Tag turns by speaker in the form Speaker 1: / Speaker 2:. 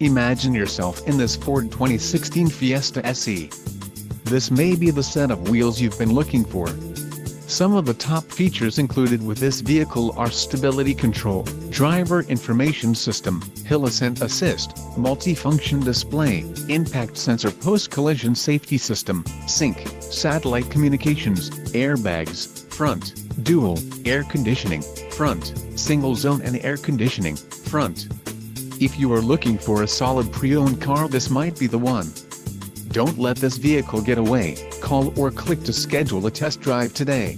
Speaker 1: Imagine yourself in this Ford 2016 Fiesta SE. This may be the set of wheels you've been looking for. Some of the top features included with this vehicle are stability control, driver information system, hill ascent assist, multifunction display, impact sensor post-collision safety system, sync, satellite communications, airbags, front, dual, air conditioning, front, single zone and air conditioning, front. If you are looking for a solid pre-owned car, this might be the one. Don't let this vehicle get away. Call or click to schedule a test drive today.